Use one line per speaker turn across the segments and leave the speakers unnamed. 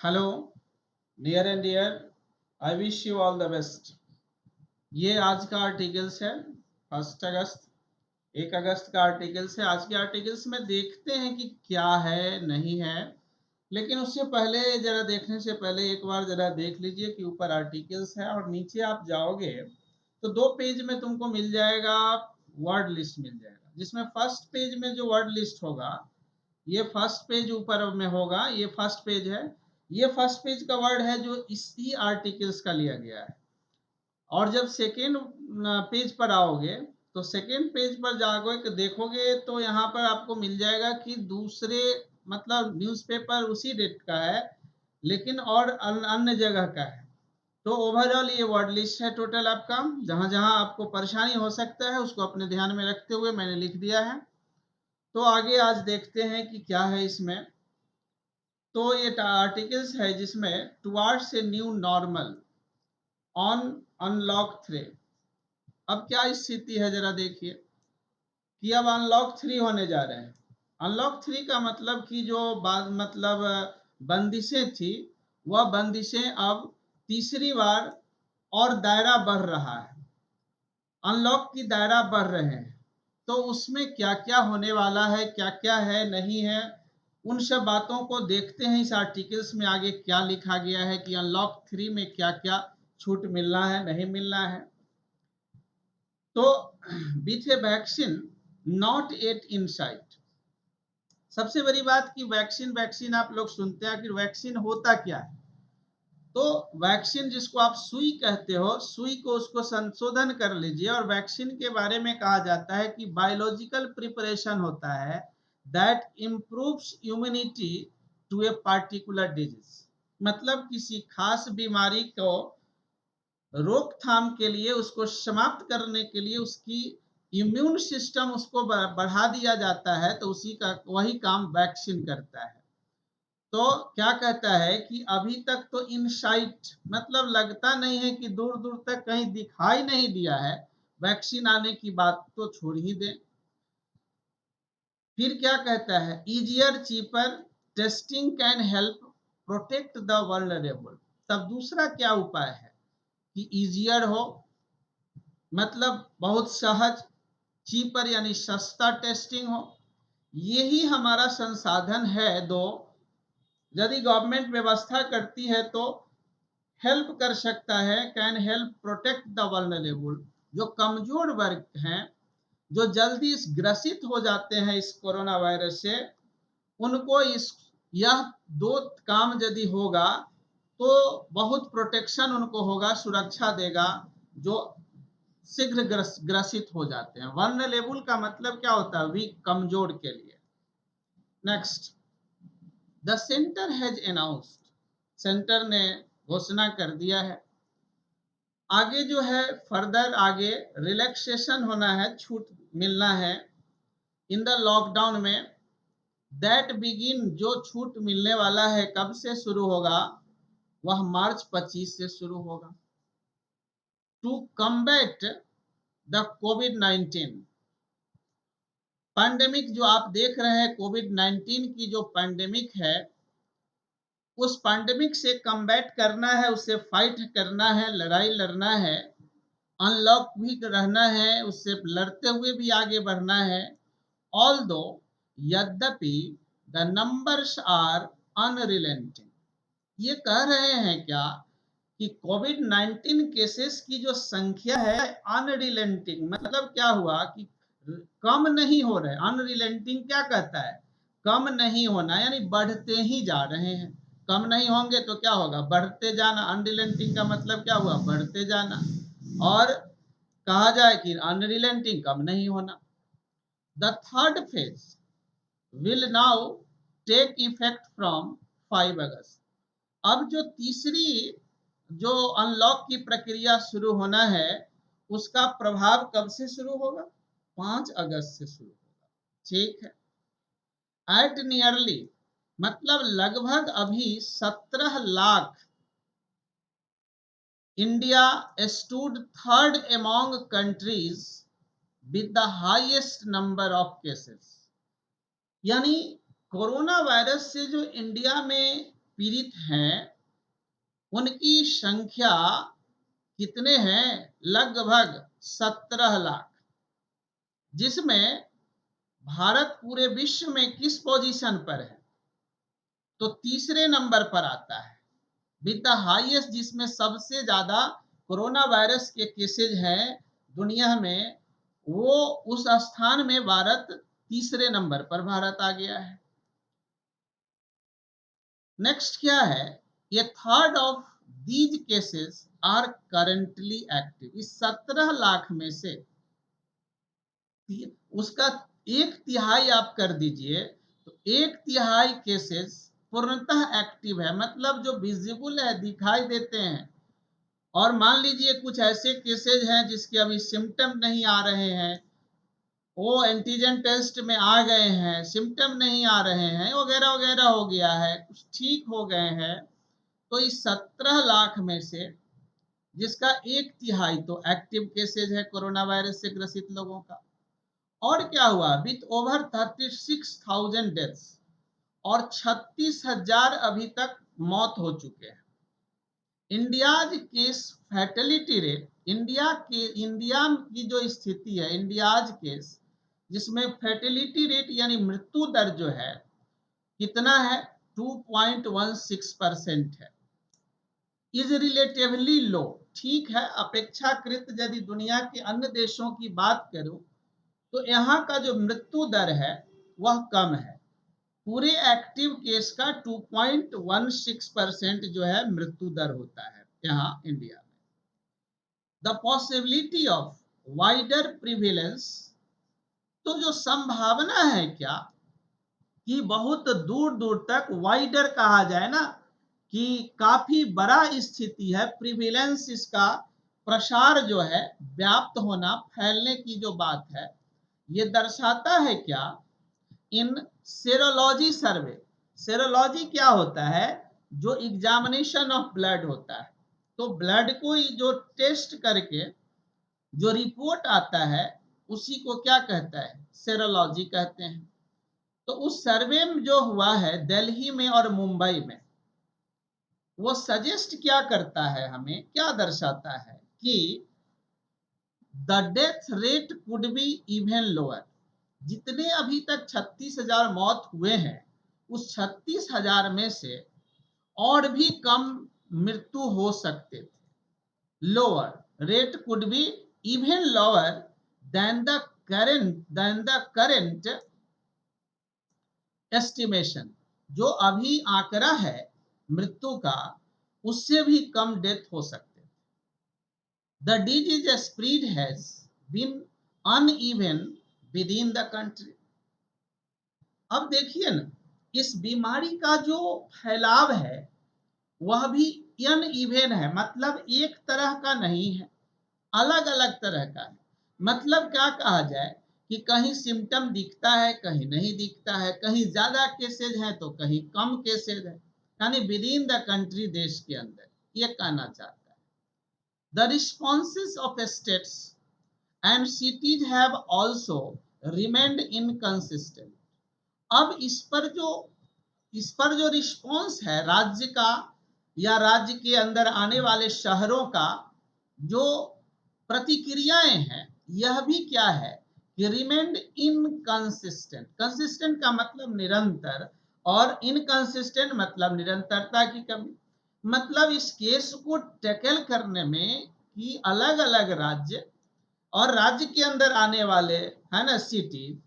Hello near and dear, I wish you all the best. ये आज का articles है 1 अगस्त, 1 अगस्त का आर्टिकल्स है। आज के आर्टिकल्स में देखते हैं कि क्या है नहीं है, लेकिन उससे पहले जरा देखने से पहले एक बार जरा देख लीजिए कि ऊपर आर्टिकल्स है और नीचे आप जाओगे तो 2 पेज में तुमको मिल जाएगा, वर्ड लिस्ट मिल जाएगा, जिसमें फर्स्ट पेज में जो वर्ड लिस्ट होगा, ये फर्स्ट पेज ऊपर में होगा, ये फर्स्ट पेज है। ये फर्स्ट पेज का वर्ड है जो इसी आर्टिकल्स का लिया गया है। और जब सेकेंड पेज पर आओगे तो सेकेंड पेज पर जाओगे देखोगे तो यहाँ पर आपको मिल जाएगा कि दूसरे मतलब न्यूज़पेपर उसी डेट का है, लेकिन और अन्य जगह का है। तो ओवरऑल ये वर्ड लिस्ट है टोटल आपका। जहां जहां आपको परेशानी हो सकता है उसको अपने ध्यान में रखते हुए मैंने लिख दिया है। तो आगे आज देखते हैं कि क्या है इसमें। तो ये आर्टिकल्स है जिसमें towards a new normal on unlock 3। अब क्या स्थिति है जरा देखिए कि अब अनलॉक 3 होने जा रहे हैं। अनलॉक 3 का मतलब कि जो बाद मतलब बंदिशें थी, वह बंदिशें अब तीसरी बार और दायरा बढ़ रहा है। अनलॉक की दायरा बढ़ रहे हैं, तो उसमें क्या क्या होने वाला है, क्या क्या है नहीं है, उन सब बातों को देखते हैं इस आर्टिकल्स में। आगे क्या लिखा गया है कि अनलॉक 3 में क्या क्या छूट मिलना है नहीं मिलना है। तो with A vaccine not at in site. सबसे बड़ी बात कि वैक्सीन वैक्सीन आप लोग सुनते हैं, आखिर वैक्सीन होता क्या है। तो वैक्सीन जिसको आप सुई कहते हो, सुई को उसको संशोधन कर लीजिए और वैक्सीन के बारे में कहा जाता है कि बायोलॉजिकल प्रिपरेशन होता है that improves immunity to a particular disease. मतलब किसी खास बीमारी को रोकथाम के लिए, उसको समाप्त करने के लिए उसकी इम्यून सिस्टम उसको बढ़ा दिया जाता है, तो उसी का वही काम वैक्सीन करता है। तो क्या कहता है कि अभी तक तो इनसाइट मतलब लगता नहीं है कि दूर दूर तक कहीं दिखाई नहीं दिया है। वैक्सीन आने की बात तो छोड़ ही दें। फिर क्या कहता है, easier cheaper testing can help protect the vulnerable. तब दूसरा क्या उपाय है कि इजियर हो मतलब बहुत सहज, चीपर यानी सस्ता टेस्टिंग हो। यही हमारा संसाधन है दो, यदि गवर्नमेंट व्यवस्था करती है तो हेल्प कर सकता है, can help protect the vulnerable. जो कमजोर वर्ग हैं, जो जल्दी ग्रसित हो जाते हैं इस कोरोना वायरस से, उनको इस यह दो काम यदि होगा तो बहुत प्रोटेक्शन उनको होगा, सुरक्षा देगा, जो शीघ्र ग्रसित हो जाते हैं। वल्नरेबल का मतलब क्या होता है, वीक, कमजोर के लिए। Next, the centre has announced. Centre ने घोषणा कर दिया है। आगे जो है फर्दर आगे रिलैक्सेशन होना है, छूट मिलना है इन द लॉकडाउन में। दैट बिगिन, जो छूट मिलने वाला है कब से शुरू होगा, वह मार्च 25 से शुरू होगा। To combat the covid 19 pandemic, जो आप देख रहे हैं कोविड 19 की जो पैंडेमिक है, उस पैंडेमिक से कम्बैट करना है, उससे फाइट करना है, लड़ाई लड़ना है, अनलॉक भी रहना है, उससे लड़ते हुए भी आगे बढ़ना है। ऑल्दो, यद्यपि, द नंबर्स आर अनरिलेंटिंग। ये कह रहे हैं क्या कि कोविड 19 केसेस की जो संख्या है अनरिलेंटिंग, मतलब क्या हुआ कि कम नहीं हो रहे। अनरिलेंटिंग क्या कहता है, कम नहीं होना, यानी बढ़ते ही जा रहे हैं। कम नहीं होंगे तो क्या होगा, बढ़ते जाना। अनरिलेंटिंग का मतलब क्या हुआ, बढ़ते जाना। और कहा जाए कि अनरिलेंटिंग कम नहीं होना। The third phase will now take effect from 5 August. अब जो तीसरी जो अनलॉक की प्रक्रिया शुरू होना है, उसका प्रभाव कब से शुरू होगा, 5 अगस्त से शुरू होगा। ठीक है। एट नियरली, मतलब लगभग अभी 17 lakh, India stood third among countries with the highest number of cases. यानी कोरोना वायरस से जो इंडिया में पीड़ित हैं उनकी संख्या कितने हैं? लगभग 17 लाख, जिसमें भारत पूरे विश्व में किस पोजीशन पर है? तो तीसरे नंबर पर आता है विद द हाईएस्ट, जिसमें सबसे ज्यादा कोरोना वायरस के केसेज हैं दुनिया में, वो उस स्थान में भारत तीसरे नंबर पर भारत आ गया है। नेक्स्ट क्या है? ये third of these cases are currently active. इस 17 लाख में से उसका 1/3 आप कर दीजिए, तो 1/3 केसेस पूर्णतः एक्टिव है, मतलब जो विजिबल है, दिखाई देते हैं। और मान लीजिए कुछ ऐसे केसेज हैं जिसके अभी सिम्टम नहीं आ रहे हैं, वो एंटीजन टेस्ट में आ गए हैं, सिम्टम नहीं आ रहे हैं, वगैरह वगैरह हो गया है, कुछ ठीक हो गए हैं, तो इस 17 लाख में से जिसका 1/3 तो एक्टिव केसेज है कोरोना वायरस से ग्रसित लोगों का। और क्या हुआ? विथ ओवर 36,000 डेथ्स, और 36,000 अभी तक मौत हो चुके हैं। India's case fatality rate, India की जो स्थिति है, इंडियाज केस जिसमें फैटेलिटी रेट यानी मृत्यु दर जो है कितना है? 2.16% है। इज रिलेटिवली लो, ठीक है, अपेक्षाकृत यदि दुनिया के अन्य देशों की बात करूं तो यहाँ का जो मृत्यु दर है वह कम है। पूरे एक्टिव केस का 2.16% जो है मृत्यु दर होता है यहाँ इंडिया में। The possibility of wider prevalence, तो जो संभावना है क्या कि बहुत दूर दूर तक, वाइडर कहा जाए ना, कि काफी बड़ा स्थिति है, प्रिविलेंस इसका प्रसार जो है, व्याप्त होना, फैलने की जो बात है, ये दर्शाता है क्या? इन सेरोलॉजी सर्वे। सेरोलॉजी क्या होता है? जो एग्जामिनेशन ऑफ ब्लड होता है, तो ब्लड को जो टेस्ट करके जो रिपोर्ट आता है उसी को क्या कहता है? सेरोलॉजी कहते हैं। तो उस सर्वे में जो हुआ है दिल्ली में और मुंबई में, वो सजेस्ट क्या करता है, हमें क्या दर्शाता है कि the death rate could be even lower. जितने अभी तक 36,000 मौत हुए हैं, उस 36,000 में से और भी कम मृत्यु हो सकते थे। Lower rate could be even lower than the current estimation. जो अभी आंकड़ा है मृत्यु का, उससे भी कम डेथ हो सकते हैं। The disease spread has been uneven within the country. अब देखिए ना, इस बीमारी का जो फैलाव है वह भी अनइवन है, मतलब एक तरह का नहीं है, अलग अलग तरह का है। मतलब क्या कहा जाए कि कहीं सिम्टम दिखता है, कहीं नहीं दिखता है, कहीं ज्यादा केसेज हैं तो कहीं कम केसेज है, यानी विद इन द कंट्री, देश के अंदर, ये कहना चाहता है। The responses of states and cities have also remained inconsistent. अब इस पर जो रिस्पॉन्स है राज्य का, या राज्य के अंदर आने वाले शहरों का जो प्रतिक्रियाएं हैं, यह भी क्या है कि रिमेंड इनकंसिस्टेंट। कंसिस्टेंट का मतलब निरंतर, और इनकंसिस्टेंट मतलब निरंतरता की कमी। मतलब इस केस को टैकल करने में कि अलग अलग राज्य और राज्य के अंदर आने वाले, है ना, सिटी,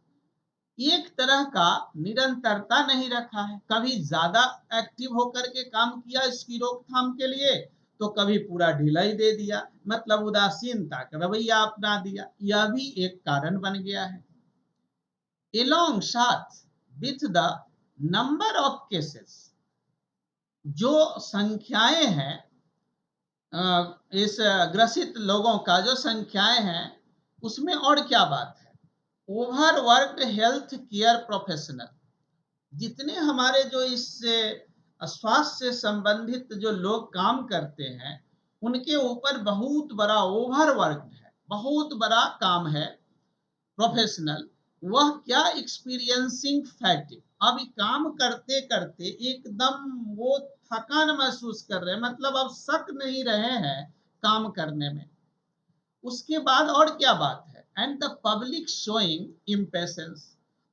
एक तरह का निरंतरता नहीं रखा है। कभी ज्यादा एक्टिव होकर के काम किया इसकी रोकथाम के लिए, तो कभी पूरा ढीला ही दे दिया, मतलब उदासीनता का रवैया अपना दिया। यह भी एक कारण बन गया है। एलोंग साथ with the number of cases, जो संख्याएं हैं, इस ग्रसित लोगों का जो संख्याएं हैं, उसमें और क्या बात है? ओवरवर्क्ड हेल्थ केयर प्रोफेशनल, जितने हमारे जो इससे स्वास्थ्य से संबंधित जो लोग काम करते हैं, उनके ऊपर बहुत बड़ा ओवरवर्क है, बहुत बड़ा काम है, प्रोफेशनल। वह क्या एक्सपीरियंसिंग फैटिग, अभी काम करते करते एकदम वो थकान महसूस कर रहे हैं, मतलब अब शक नहीं रहे हैं काम करने में। उसके बाद और क्या बात है, and the public showing impatience,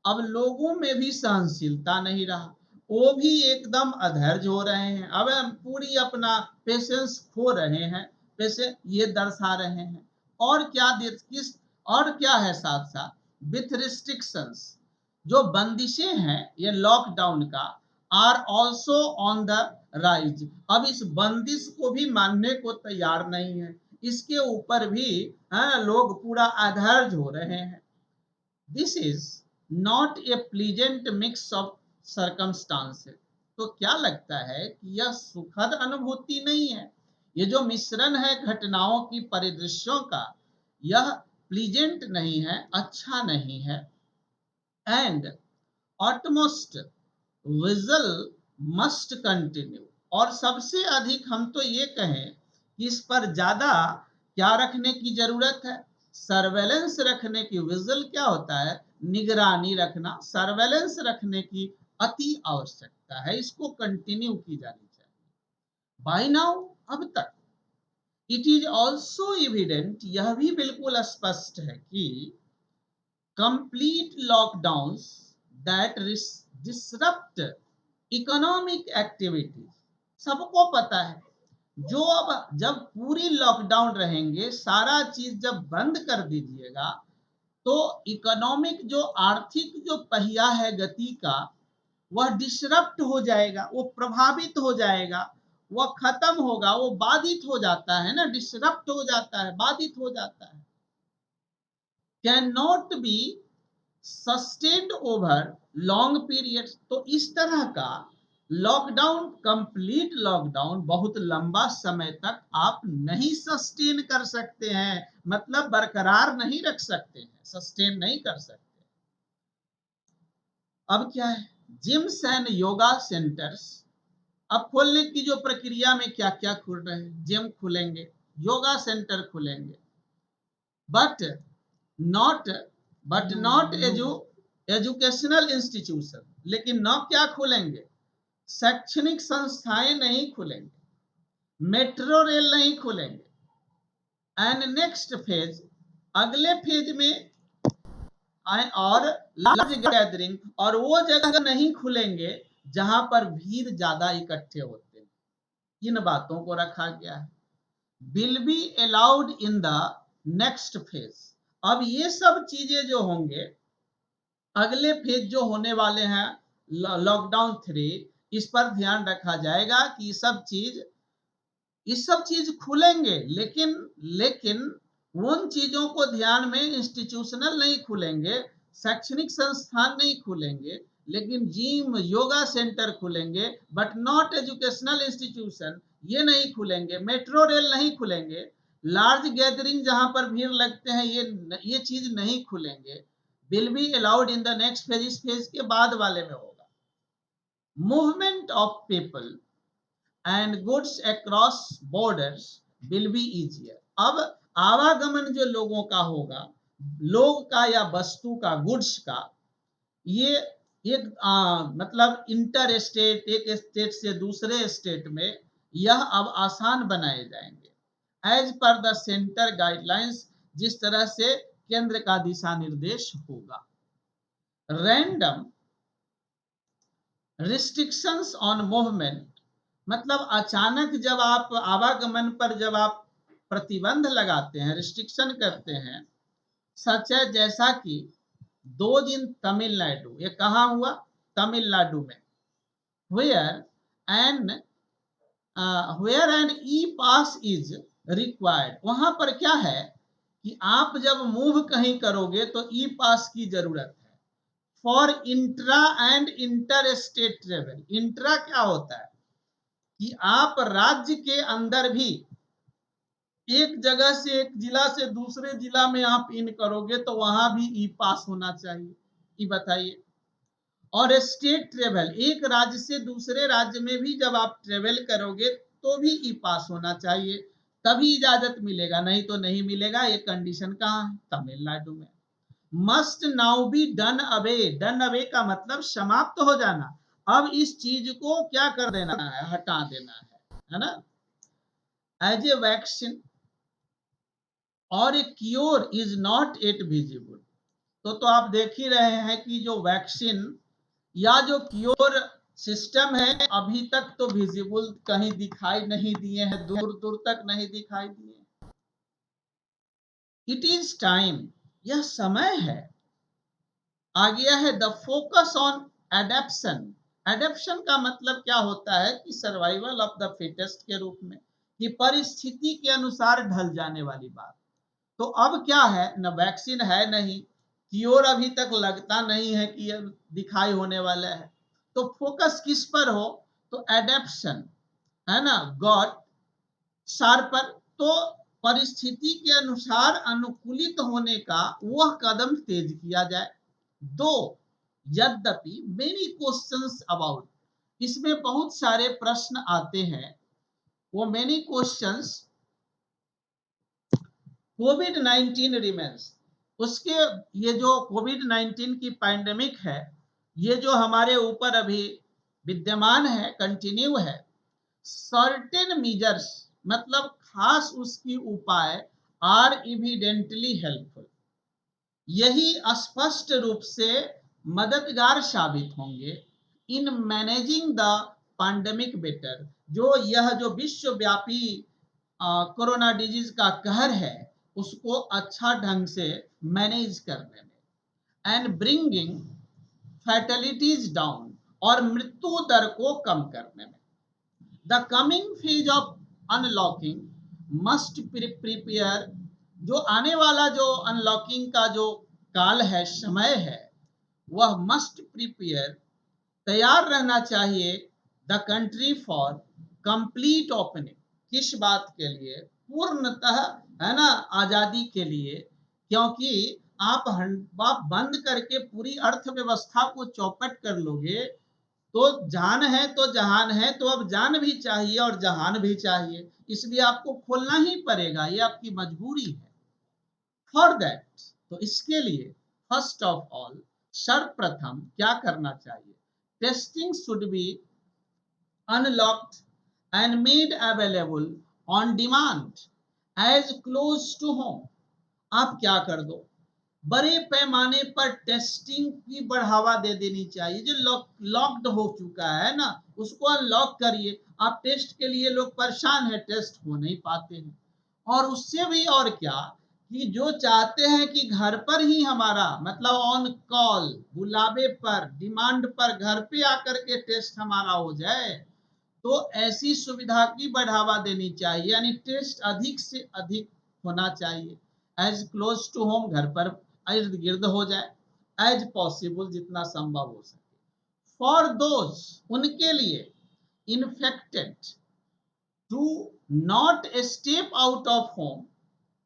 अब लोगों में भी सहनशीलता नहीं रहा, वो भी एकदम अधैर्य हो रहे हैं, अब पूरी अपना पेशेंस खो रहे हैं, पेशेंस ये दर्शा रहे हैं। और क्या किस, और क्या है साथ साथ, विथ रिस्ट्रिक्शंस, जो बंदिशें हैं ये लॉकडाउन का, are also on the rise, अब इस बंदिश को भी मानने को तैयार नहीं है, इसके ऊपर भी लोग पूरा अधैर्य हो रहे हैं। This is not a pleasant mix of circumstances, तो क्या लगता है कि यह सुखद अनुभूति नहीं है, ये जो मिश्रण है घटनाओं की परिदृश्यों का, यह प्लीजेंट नहीं है, अच्छा नहीं है। एंड ऑटमोस्ट विजल मस्ट कंटिन्यू, और सबसे अधिक हम तो ये कहें कि इस पर ज्यादा क्या रखने की जरूरत है, सर्वेलेंस रखने की, विजल क्या होता है, निगरानी रखना, सर्वेलेंस रखने की अति आवश्यकता है, इसको कंटिन्यू की जानी चाहिए। बाय नाउ, अब तक, इट इज ऑल्सो एविडेंट, यह भी बिल्कुल स्पष्ट है कि complete lockdowns that disrupt economic activities, सबको पता है जो अब जब पूरी लॉकडाउन रहेंगे, सारा चीज जब बंद कर दीजिएगा, तो इकोनॉमिक जो आर्थिक जो पहिया है गति का, वह डिसरप्ट हो जाएगा, वो प्रभावित हो जाएगा, वह खत्म होगा, वो बाधित हो जाता है ना, डिसरप्ट हो जाता है, बाधित हो जाता है, can not be sustained over long period, तो इस तरह का लॉकडाउन, कंप्लीट लॉकडाउन बहुत लंबा समय तक आप नहीं सस्टेन कर सकते हैं, मतलब बरकरार नहीं रख सकते हैं, सस्टेन नहीं कर सकते। अब क्या है, जिम्स एंड योगा सेंटर्स, अब खोलने की जो प्रक्रिया में क्या क्या खुल रहे हैं, जिम खुलेंगे, योगा सेंटर खुलेंगे, but not not educational institution, लेकिन न क्या खुलेंगे, शैक्षणिक संस्थाएं नहीं खुलेंगे, मेट्रो रेल नहीं खुलेंगे। एंड नेक्स्ट फेज, अगले फेज में आए, और लार्ज गैदरिंग, और वो जगह नहीं खुलेंगे जहां पर भीड़ ज्यादा इकट्ठे होते हैं, इन बातों को रखा गया है। Will be allowed in the next phase, अब ये सब चीजें जो होंगे, अगले फेज जो होने वाले हैं लॉकडाउन 3, इस पर ध्यान रखा जाएगा कि ये सब चीज खुलेंगे, लेकिन लेकिन उन चीजों को ध्यान में, इंस्टीट्यूशनल नहीं खुलेंगे, शैक्षणिक संस्थान नहीं खुलेंगे, लेकिन जिम योगा सेंटर खुलेंगे, बट नॉट एजुकेशनल इंस्टीट्यूशन, ये नहीं खुलेंगे, मेट्रो रेल नहीं खुलेंगे, लार्ज गैदरिंग जहां पर भीड़ लगते हैं, ये चीज नहीं खुलेंगे। Will be allowed in the next phase, इस फेज के बाद वाले में होगा। Movement of people and goods across borders will be easier, अब आवागमन जो लोगों का होगा, लोग का या वस्तु का, गुड्स का, ये एक मतलब इंटर स्टेट, एक स्टेट से दूसरे स्टेट में, यह अब आसान बनाए जाएंगे as per the centre guidelines, जिस तरह से केंद्र का दिशा निर्देश होगा। रैंडम रिस्ट्रिक्शंस ऑन मूवमेंट, मतलब अचानक जब आप आवागमन पर जब आप प्रतिबंध लगाते हैं, रिस्ट्रिक्शन करते हैं, सच है जैसा कि 2 दिन तमिलनाडु, ये कहाँ हुआ, तमिलनाडु में, where an where an e pass is required, वहां पर क्या है कि आप जब मूव कहीं करोगे तो ई पास की जरूरत है, for intra and inter state travel, intra क्या होता है कि आप राज्य के अंदर भी एक जगह से, एक जिला से दूसरे जिला में आप इन करोगे तो वहां भी ई पास होना चाहिए, ये बताइए। और स्टेट ट्रेवल, एक राज्य से दूसरे राज्य में भी जब आप ट्रेवल करोगे तो भी ई पास होना चाहिए, तभी इजाजत मिलेगा, नहीं तो नहीं मिलेगा। ये कंडीशन कहाँ है, तमिलनाडु में। Must now be done away. Done away का मतलब समाप्त हो जाना। अब इस चीज को क्या कर देना है, हटा देना है ना। एज ए वैक्सीन और ए cure is not at visible. तो आप देख ही रहे हैं कि जो वैक्सीन या जो क्योर सिस्टम है अभी तक तो विजिबल कहीं दिखाई नहीं दिए हैं, दूर दूर तक नहीं दिखाई दिए। इट इज टाइम, यह समय है, आ गया है। The focus on adaptation. Adaptation का मतलब क्या होता है कि सर्वाइवल ऑफ द फिटेस्ट के रूप में, कि परिस्थिति के अनुसार ढल जाने वाली बात। तो अब क्या है, न वैक्सीन है नहीं, क्योर अभी तक लगता नहीं है कि यह दिखाई होने वाला है, तो फोकस किस पर हो, तो एडेप्शन है ना, गॉड शार्पर। तो परिस्थिति के अनुसार अनुकूलित होने का वह कदम तेज किया जाए। दो यद्यपि मेनी क्वेश्चंस अबाउट, इसमें बहुत सारे प्रश्न आते हैं, वो मेनी क्वेश्चंस कोविड-19 रिमेन्स, उसके, ये जो कोविड-19 की पैंडेमिक है, ये जो हमारे ऊपर अभी विद्यमान है, कंटिन्यू है। सर्टेन मीजर्स मतलब खास उसकी उपाय आर इविडेंटली हेल्पफुल, यही स्पष्ट रूप से मददगार साबित होंगे in managing the pandemic better, जो यह जो विश्वव्यापी कोरोना डिजीज का कहर है उसको अच्छा ढंग से मैनेज करने में, एंड ब्रिंगिंग फैटेलिटीज डाउन, और मृत्यु दर को कम करने में। The coming phase of unlocking must prepare, जो आने वाला जो अनलॉकिंग का जो काल है, समय है, वह मस्ट प्रिपेयर, तैयार रहना चाहिए, the country for complete opening, किस बात के लिए, पूर्णतः है ना, आजादी के लिए। क्योंकि आप बंद करके पूरी अर्थव्यवस्था को चौपट कर लोगे तो जान है तो जहान है, तो अब जान भी चाहिए और जहान भी चाहिए, इसलिए आपको खोलना ही पड़ेगा, ये आपकी मजबूरी है। फॉर दैट, तो इसके लिए फर्स्ट ऑफ ऑल, सर्वप्रथम क्या करना चाहिए, testing should be unlocked and made available on demand as close to home. आप क्या कर दो, बड़े पैमाने पर टेस्टिंग की बढ़ावा दे देनी चाहिए। जो लॉक्ड हो चुका है ना, उसको अनलॉक करिए। आप टेस्ट के लिए लोग परेशान है, टेस्ट हो नहीं पाते हैं। और उससे भी और क्या, कि जो चाहते हैं कि घर पर ही हमारा मतलब ऑन कॉल, बुलावे पर, डिमांड पर घर पे आकर के टेस्ट हमारा हो जाए, तो ऐसी सुविधा की बढ़ावा देनी चाहिए, यानी टेस्ट अधिक से अधिक होना चाहिए। एज क्लोज टू होम, घर पर इर्द गिर्द हो जाए, एज पॉसिबल, जितना संभव हो सके। फॉर दोज, उनके लिए, infected to not step out of home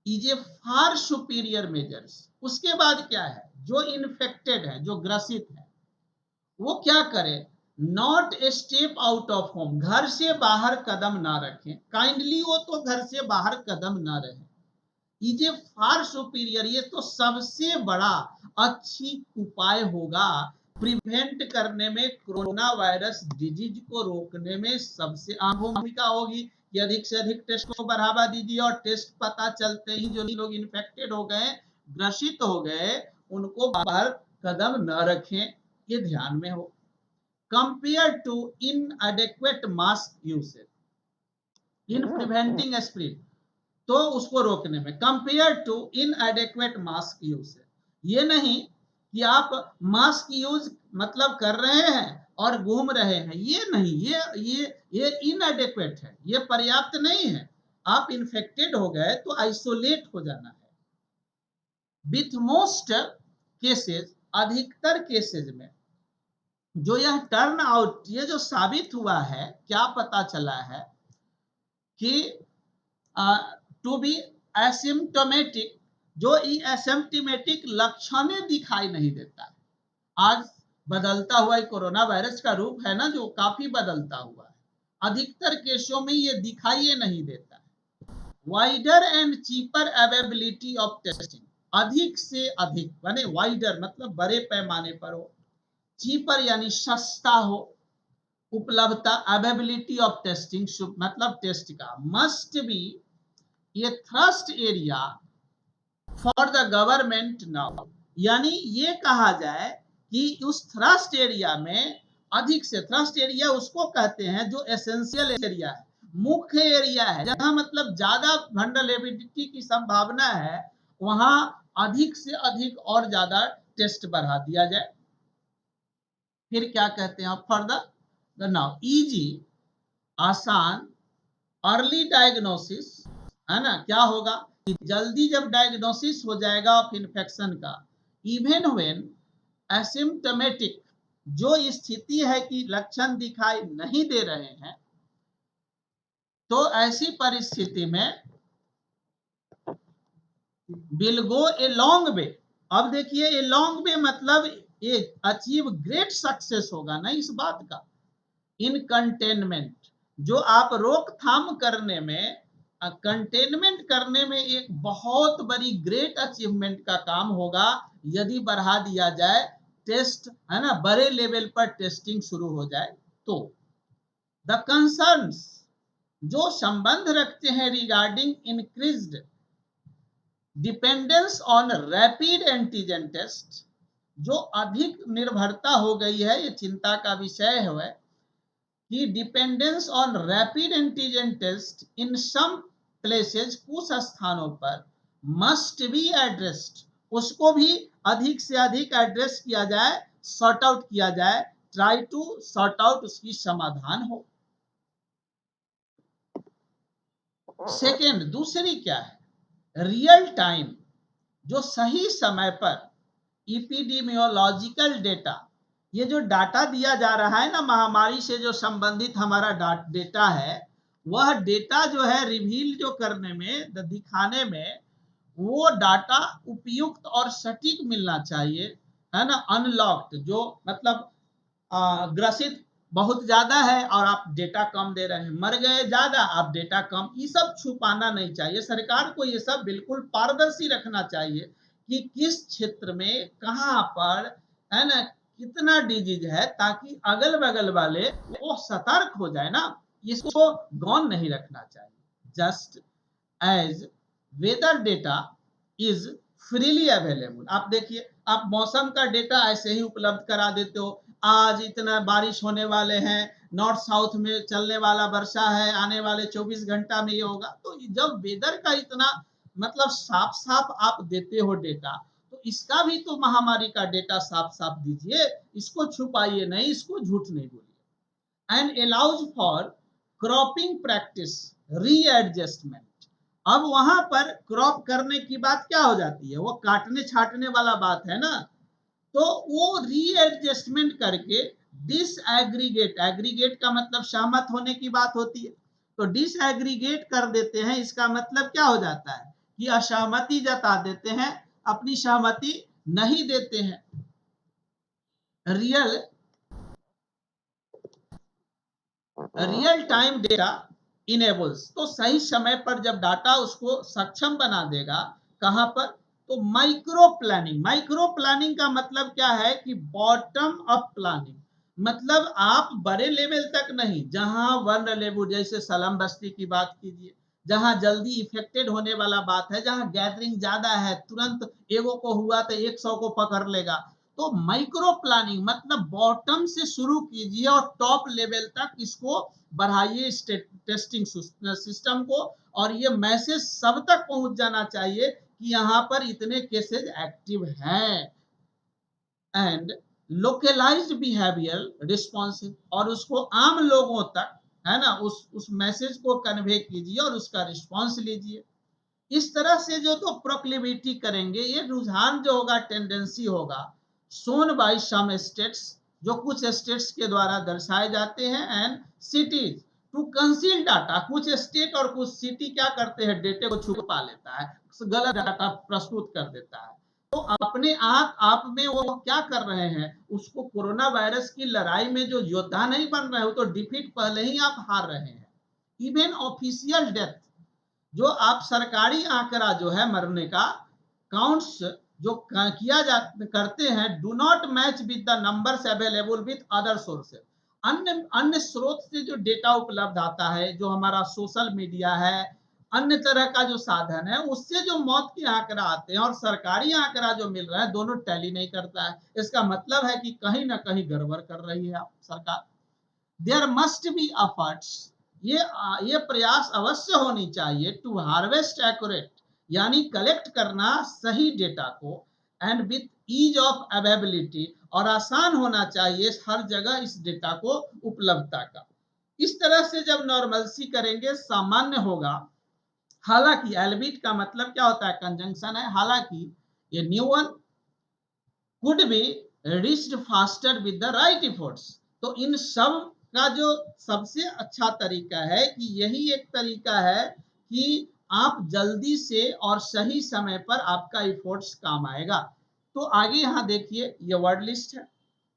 is a far superior measures. उसके बाद क्या है, जो इन्फेक्टेड है, जो ग्रसित है, वो क्या करे, not step out of home, घर से बाहर कदम ना रखें, काइंडली वो तो घर से बाहर कदम ना रहे। इज ए फार सुपीरियर, ये तो सबसे बड़ा अच्छी उपाय होगा प्रिवेंट करने में, कोरोना वायरस डिजीज को रोकने में सबसे अहम भूमिका होगी कि अधिक से अधिक टेस्ट को बढ़ावा दीजिए, और टेस्ट पता चलते ही जो लोग इन्फेक्टेड हो गए, ग्रसित हो गए, उनको बाहर कदम न रखें, ये ध्यान में हो। Compare to inadequate mask usage in preventing spread, तो उसको रोकने में, compare to inadequate mask use, ये नहीं कि आप मास्क यूज मतलब कर रहे हैं और घूम रहे हैं, ये नहीं, ये इनएडेक्वेट है, ये पर्याप्त नहीं है। आप इन्फेक्टेड हो गए तो आइसोलेट हो जाना है। विथ मोस्ट केसेस, अधिकतर केसेस में जो यह टर्न आउट, ये जो साबित हुआ है, क्या पता चला है कि टू बी एसिम्टोमेटिक, जो एसिम्टोमेटिक लक्षण दिखाई नहीं देता है। आज बदलता हुआ कोरोना वायरस का रूप है ना, जो काफी बदलता हुआ है, अधिकतर केसों में ये दिखाई नहीं देता है। Wider and cheaper availability of testing, अधिक से अधिक माने वाइडर मतलब बड़े पैमाने पर हो, चीपर यानी सस्ता हो, उपलब्धता अवेबिलिटी ऑफ टेस्टिंग मतलब टेस्ट का, मस्ट बी ये thrust area for the government now, यानी ये कहा जाए कि उस थ्रस्ट एरिया में अधिक से, थ्रस्ट एरिया उसको कहते हैं जो एसेंशियल एरिया है, मुख्य एरिया है, जहां मतलब ज्यादा वल्नरेबिलिटी की संभावना है, वहां अधिक से अधिक और ज्यादा टेस्ट बढ़ा दिया जाए। फिर क्या कहते हैं फर्दर नाउ, इजी आसान, अर्ली डायग्नोसिस, है ना, क्या होगा कि जल्दी जब डायग्नोसिस हो जाएगा ऑफ इन्फेक्शन का, इवन व्हेन एसिम्टोमेटिक, जो स्थिति है कि लक्षण दिखाई नहीं दे रहे हैं, तो ऐसी परिस्थिति में विल गो ए लॉन्ग वे। अब देखिए ए लॉन्ग वे मतलब ये अचीव ग्रेट सक्सेस होगा ना इस बात का, इन कंटेनमेंट, जो आप रोकथाम करने में, कंटेनमेंट करने में एक बहुत बड़ी ग्रेट अचीवमेंट का काम होगा यदि बढ़ा दिया जाए टेस्ट, है ना, बड़े लेवल पर टेस्टिंग शुरू हो जाए तो। द कंसर्न्स जो संबंध रखते हैं regarding increased dependence on rapid antigen test, जो अधिक निर्भरता हो गई है, ये चिंता का विषय है कि dependence on rapid antigen test in some places, कुछ स्थानों पर मस्ट बी एड्रेस्ड, उसको भी अधिक से अधिक एड्रेस किया जाए, सॉर्ट आउट किया जाए, ट्राई टू सॉर्ट आउट, उसकी समाधान हो। सेकेंड, दूसरी क्या है, रियल टाइम, जो सही समय पर इपिडेमियोलॉजिकल डेटा, ये जो डाटा दिया जा रहा है ना महामारी से जो संबंधित हमारा डेटा है, वह डेटा जो है रिवील जो करने में, दिखाने में, वो डाटा उपयुक्त और सटीक मिलना चाहिए, है ना। अनलॉक्ड जो मतलब ग्रसित बहुत ज्यादा है और आप डेटा कम दे रहे हैं, मर गए ज्यादा आप डेटा कम, ये सब छुपाना नहीं चाहिए। सरकार को ये सब बिल्कुल पारदर्शी रखना चाहिए कि किस क्षेत्र में कहां पर, है ना, कितना डिजीज है, ताकि अगल बगल वाले वो सतर्क हो जाए ना, इसको गौन नहीं रखना चाहिए। Just as weather data is freely available, आप देखिए आप मौसम का डेटा ऐसे ही उपलब्ध करा देते हो, आज इतना बारिश होने वाले हैं, नॉर्थ साउथ में चलने वाला वर्षा है, आने वाले 24 घंटा में ये होगा, तो जब वेदर का इतना मतलब साफ साफ आप देते हो डेटा, तो इसका भी तो महामारी का डेटा साफ साफ दीजिए, इसको छुपाइए नहीं, इसको झूठ नहीं बोलिए। And allows for cropping practice readjustment, अब वहां पर क्रॉप करने की बात क्या हो जाती है, वो काटने छाटने वाला बात है ना, तो वो रीएडजस्टमेंट करके डिसएग्रीगेट, एग्रीगेट का मतलब सहमत होने की बात होती है, तो डिसएग्रीगेट कर देते हैं, इसका मतलब क्या हो जाता है कि असहमति जता देते हैं, अपनी सहमति नहीं देते हैं। रियल टाइम डेटा इनेबल्स, तो सही समय पर जब डाटा उसको सक्षम बना देगा, कहां पर, तो माइक्रो प्लानिंग, माइक्रो प्लानिंग का मतलब क्या है कि बॉटम अप प्लानिंग, मतलब आप बड़े लेवल तक नहीं, जहां वल्नरेबल जैसे सलम बस्ती की बात कीजिए, जहां जल्दी इफेक्टेड होने वाला बात है, जहां गैदरिंग ज्यादा है, तुरंत एगो को हुआ तो 100 को पकड़ लेगा, तो माइक्रो प्लानिंग मतलब बॉटम से शुरू कीजिए और टॉप लेवल तक इसको बढ़ाइए टेस्टिंग सिस्टम को, और ये मैसेज सब तक पहुंच जाना चाहिए कि यहाँ पर इतने केसेस एक्टिव हैं। एंड लोकलाइज्ड बिहेवियर रिस्पॉन्सिव, और उसको आम लोगों तक, है ना, उस मैसेज को कन्वे कीजिए और उसका रिस्पॉन्स लीजिए। इस तरह से जो तो प्रोक्लिविटी करेंगे, ये रुझान जो होगा, टेंडेंसी होगा, सोन बाय सम स्टेट्स, जो कुछ स्टेट्स के द्वारा दर्शाए जाते हैं, and cities to conceal data, कुछ स्टेट और कुछ सिटी क्या करते हैं, डेटे को छुपा लेता है, गलत डाटा प्रस्तुत कर देता है, तो अपने आप में वो क्या कर रहे हैं, उसको कोरोना वायरस की लड़ाई में जो योद्धा नहीं बन रहे हो, तो डिफीट पहले ही आप हार रहे हैं। इवन ऑफिशियल डेथ, जो आप सरकारी आंकड़ा जो है मरने का, काउंट्स जो किया जा करते हैं do not match with the numbers available with other sources. अन्य अन्य स्रोत से जो डेटा उपलब्ध आता है, जो हमारा सोशल मीडिया है, अन्य तरह का जो साधन है, उससे जो मौत के आंकड़ा आते हैं और सरकारी आंकड़ा जो मिल रहा है, दोनों टैली नहीं करता है। इसका मतलब है कि कहीं ना कहीं गड़बड़ कर रही है सरकार। देयर मस्ट बी एफर्ट्स, ये प्रयास अवश्य होनी चाहिए टू हार्वेस्ट एक्यूरेट, यानी कलेक्ट करना सही डेटा को, and with ease of availability, और आसान होना चाहिए हर जगह इस डेटा को उपलब्धता का। इस तरह से जब नॉर्मलसी करेंगे सामान्य होगा। हालांकि एल्बिट का मतलब क्या होता है, कंजंक्शन है। हालांकि ये new one could be reached faster with the right efforts। तो इन सब का जो सबसे अच्छा तरीका है कि यही एक तरीका है कि आप जल्दी से और सही समय पर आपका एफर्ट्स काम आएगा। तो आगे यहाँ देखिए, ये वर्ड लिस्ट है।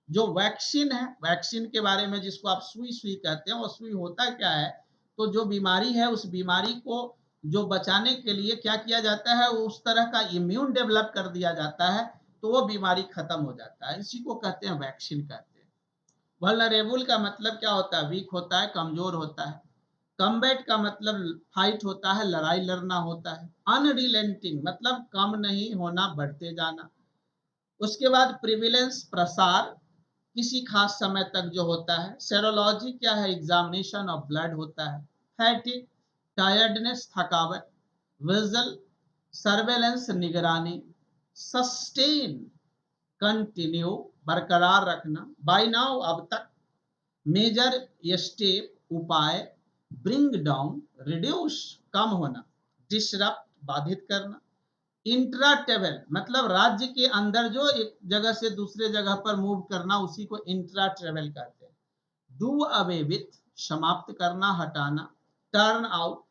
जो वैक्सीन है, वैक्सीन के बारे में, जिसको आप सुई सुई कहते हैं, वो सुई होता क्या है, तो जो बीमारी है उस बीमारी को जो बचाने के लिए क्या किया जाता है, उस तरह का इम्यून डेवलप कर दिया जाता है, तो वो बीमारी खत्म हो जाता है। इसी को कहते हैं वैक्सीन कहते हैं। वल्नरेबल का मतलब क्या होता है, वीक होता है, कमजोर होता है। कम्बैट का मतलब फाइट होता है, लड़ाई लड़ना होता है। अनरिलेंटिंग मतलब कम नहीं होना, बढ़ते जाना। उसके बाद प्रिविलेंस प्रसार, किसी खास समय तक जो होता है। सेरोलॉजी क्या है, एग्जामिनेशन ऑफ ब्लड होता है। फैटिक टायर्डनेस, थकावट। विजल सर्वेलेंस, निगरानी। सस्टेन कंटिन्यू बरकरार रखना। बाय नाउ अब तक। मेजर स्टेप उपाय। ब्रिंग डाउन रिड्यूस कम होना। डिसरप्ट बाधित करना। इंट्रा ट्रेवल मतलब राज्य के अंदर जो एक जगह से दूसरे जगह पर मूव करना, उसी को इंट्रा ट्रेवल कहते हैं। डू अवे विथ समाप्त करना, हटाना। टर्न आउट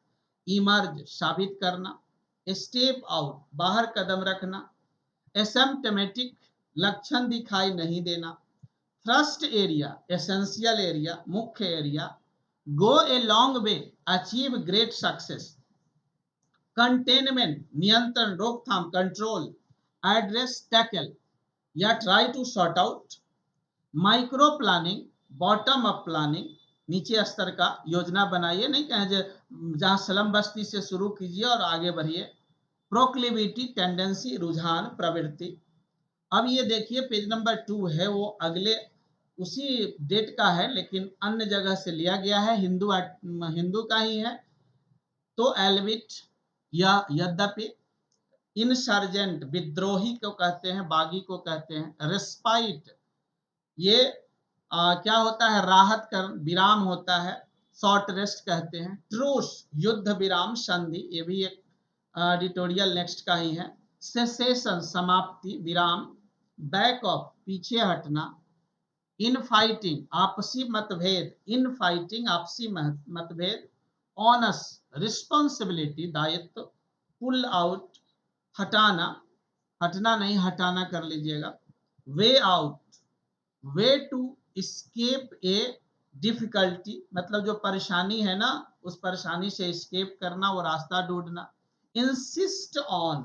इमर्ज साबित करना। स्टेप आउट बाहर कदम रखना। एसिम्प्टोमेटिक लक्षण दिखाई नहीं देना। थ्रस्ट एरिया एसेंशियल एरिया, मुख्य area. Go a long way achieve great success. Containment नियंत्रण, रोकथाम, कंट्रोल। एड्रेस टैकल या try to sort out. Micro planning bottom up planning, नीचे स्तर का योजना बनाइए, नहीं कहें जहां स्लम बस्ती से शुरू कीजिए और आगे बढ़िए। प्रोक्लिविटी टेंडेंसी, रुझान, प्रवृत्ति। अब ये देखिए पेज नंबर 2 है, वो अगले उसी डेट का है लेकिन अन्य जगह से लिया गया है, हिंदू का ही है। तो एल्बिट या यद्यपि, इंसर्जेंट विद्रोही को कहते हैं, बागी को कहते हैं। रेस्पाइट ये क्या होता है, राहत कर विराम होता है, शॉर्ट रेस्ट कहते हैं। ट्रूस युद्ध विराम, संधि, ये भी एक एडिटोरियल नेक्स्ट का ही है। सेसेशन समाप्ति, विराम। बैक ऑफ पीछे हटना। इन फाइटिंग आपसी मतभेद, इन फाइटिंग आपसी मतभेद। ऑनस रिस्पॉन्सिबिलिटी दायित्व। पुल आउट हटाना, हटना नहीं हटाना कर लीजिएगा। Way out way to escape a difficulty मतलब जो परेशानी है ना, उस परेशानी से escape करना, वो रास्ता ढूंढना। insist on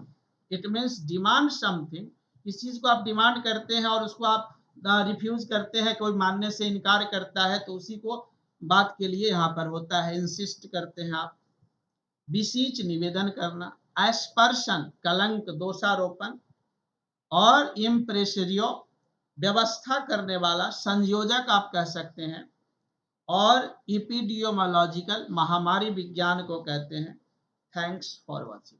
it means demand something, किस चीज को आप डिमांड करते हैं और उसको आप रिफ्यूज करते हैं, कोई मानने से इनकार करता है, तो उसी को बात के लिए यहाँ पर होता है, इंसिस्ट करते हैं आप। बिसीच निवेदन करना। एस्पर्शन कलंक, दोषारोपण। और इम्प्रेशरियो व्यवस्था करने वाला, संयोजक आप कह सकते हैं। और इपीडियोमोलॉजिकल महामारी विज्ञान को कहते हैं। Thanks for watching.